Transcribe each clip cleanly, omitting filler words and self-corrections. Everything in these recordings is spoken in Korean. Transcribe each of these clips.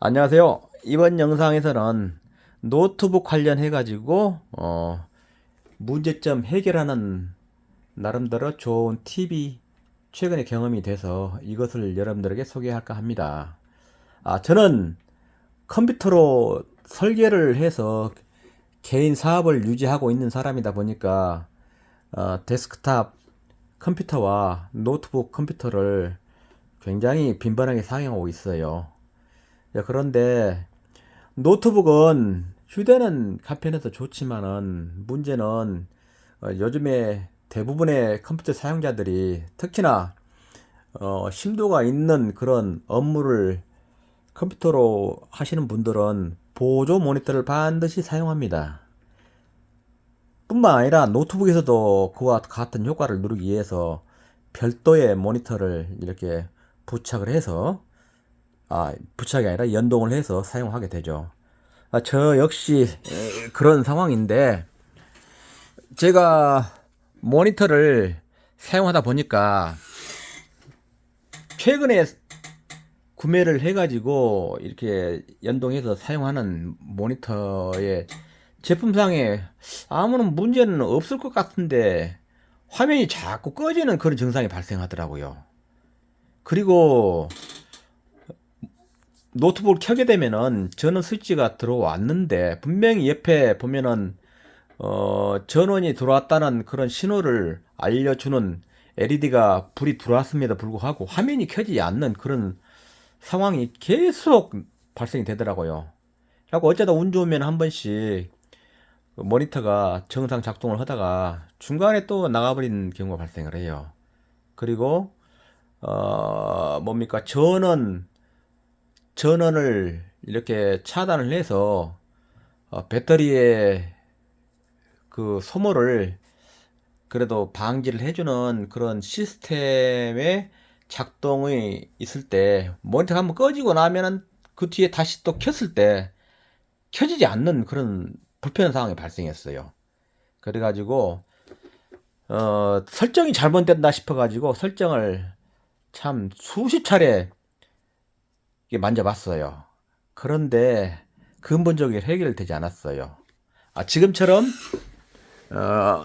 안녕하세요. 이번 영상에서는 노트북 관련해 가지고 문제점 해결하는 나름대로 좋은 팁이 최근에 경험이 돼서 이것을 여러분들에게 소개할까 합니다. 저는 컴퓨터로 설계를 해서 개인 사업을 유지하고 있는 사람이다 보니까 데스크탑 컴퓨터와 노트북 컴퓨터를 굉장히 빈번하게 사용하고 있어요. 그런데 노트북은 휴대는 간편해서 좋지만은 문제는 요즘에 대부분의 컴퓨터 사용자들이 특히나 심도가 있는 그런 업무를 컴퓨터로 하시는 분들은 보조 모니터를 반드시 사용합니다. 뿐만 아니라 노트북에서도 그와 같은 효과를 누리기 위해서 별도의 모니터를 이렇게 부착을 해서 부착이 아니라 연동을 해서 사용하게 되죠. 저 역시 그런 상황인데 제가 모니터를 사용하다 보니까 최근에 구매를 해가지고 이렇게 연동해서 사용하는 모니터의 제품상에 아무런 문제는 없을 것 같은데 화면이 자꾸 꺼지는 그런 증상이 발생하더라고요. 그리고 노트북을 켜게 되면은 전원 스위치가 들어왔는데 분명히 옆에 보면은 전원이 들어왔다는 그런 신호를 알려주는 LED가 불이 들어왔음에도 불구하고 화면이 켜지지 않는 그런 상황이 계속 발생이 되더라고요. 그리고 어쩌다 운 좋으면 한 번씩 모니터가 정상 작동을 하다가 중간에 또 나가버리는 경우가 발생을 해요. 그리고 뭡니까 전원을 이렇게 차단을 해서 배터리의 그 소모를 그래도 방지를 해주는 그런 시스템의 작동이 있을 때 모니터가 한번 꺼지고 나면은 그 뒤에 다시 또 켰을 때 켜지지 않는 그런 불편한 상황이 발생했어요. 그래가지고 설정이 잘못된다 싶어가지고 설정을 참 수십 차례 만져봤어요. 그런데 근본적인 해결되지 않았어요. 지금처럼 어,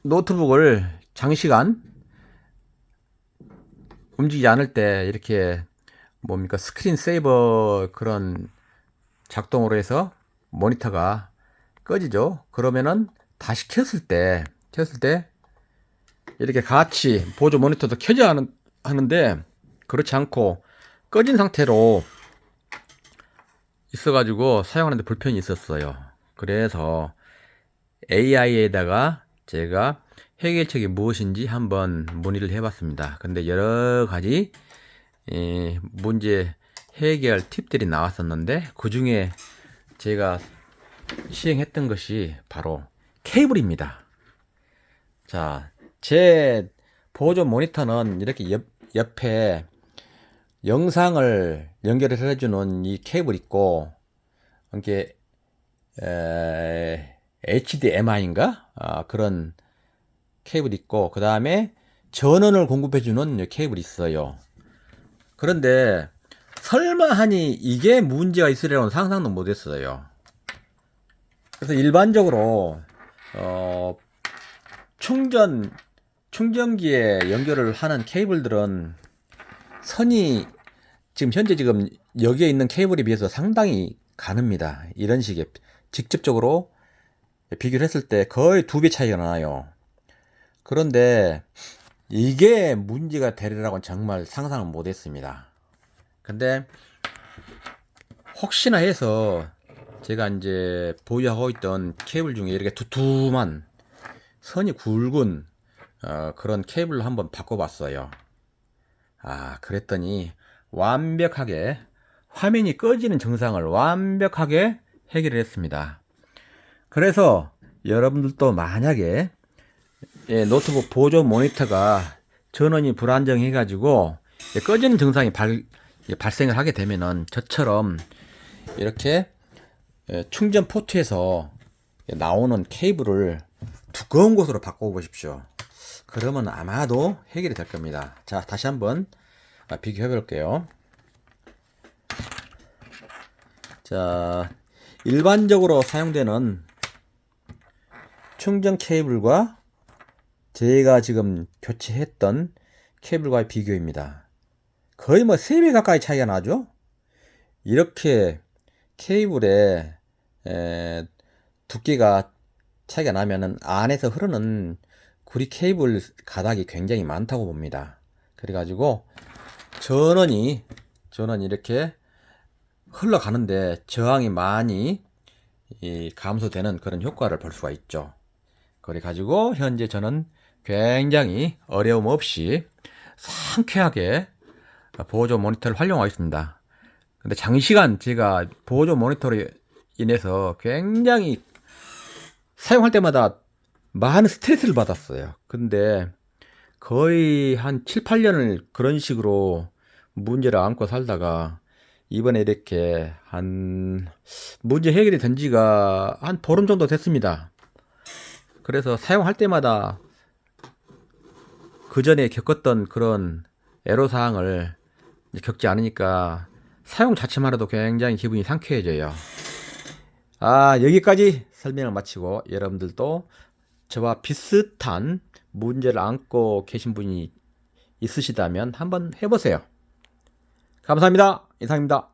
노트북을 장시간 움직이지 않을 때 이렇게 뭡니까 스크린 세이버 그런 작동으로 해서 모니터가 꺼지죠. 그러면은 다시 켰을 때 이렇게 같이 보조 모니터도 켜져 하는데 그렇지 않고 꺼진 상태로 있어가지고 사용하는데 불편이 있었어요. 그래서 AI에다가 제가 해결책이 무엇인지 한번 문의를 해봤습니다. 근데 여러 가지 문제 해결 팁들이 나왔었는데 그 중에 제가 시행했던 것이 바로 케이블입니다. 자, 제 보조 모니터는 이렇게 옆에 영상을 연결을 해주는 이 케이블 있고, 이게 HDMI인가? 그런 케이블 있고, 그 다음에 전원을 공급해주는 케이블이 있어요. 그런데 설마 하니 이게 문제가 있으려는 상상도 못했어요. 그래서 일반적으로 충전기에 연결을 하는 케이블들은 선이 지금 여기에 있는 케이블에 비해서 상당히 가늡니다. 이런 식의 직접적으로 비교를 했을 때 거의 2배 차이가 나요. 그런데 이게 문제가 되리라고는 정말 상상을 못했습니다. 근데 혹시나 해서 제가 이제 보유하고 있던 케이블 중에 이렇게 두툼한 선이 굵은 그런 케이블로 한번 바꿔봤어요. 그랬더니 완벽하게 화면이 꺼지는 증상을 완벽하게 해결을 했습니다. 그래서 여러분들도 만약에 노트북 보조 모니터가 전원이 불안정해 가지고 꺼지는 증상이 발생을 하게 되면은 저처럼 이렇게 충전 포트에서 나오는 케이블을 두꺼운 곳으로 바꿔 보십시오. 그러면 아마도 해결이 될 겁니다. 자, 다시 한번 비교해 볼게요. 자, 일반적으로 사용되는 충전 케이블과 제가 지금 교체했던 케이블과의 비교입니다. 거의 뭐 3배 가까이 차이가 나죠? 이렇게 케이블의 두께가 차이가 나면은 안에서 흐르는 구리 케이블 가닥이 굉장히 많다고 봅니다. 그래가지고 전원이 이렇게 흘러가는데 저항이 많이 감소되는 그런 효과를 볼 수가 있죠. 그래가지고 현재 저는 굉장히 어려움 없이 상쾌하게 보조 모니터를 활용하고 있습니다. 근데 장시간 제가 보조 모니터로 인해서 굉장히 사용할 때마다 많은 스트레스를 받았어요. 근데 거의 한 7, 8년을 그런 식으로 문제를 안고 살다가 이번에 이렇게 한 문제 해결이 된 지가 한 보름 정도 됐습니다. 그래서 사용할 때마다 그 전에 겪었던 그런 애로사항을 겪지 않으니까 사용 자체만으로도 굉장히 기분이 상쾌해져요. 여기까지 설명을 마치고 여러분들도 저와 비슷한 문제를 안고 계신 분이 있으시다면 한번 해보세요. 감사합니다. 이상입니다.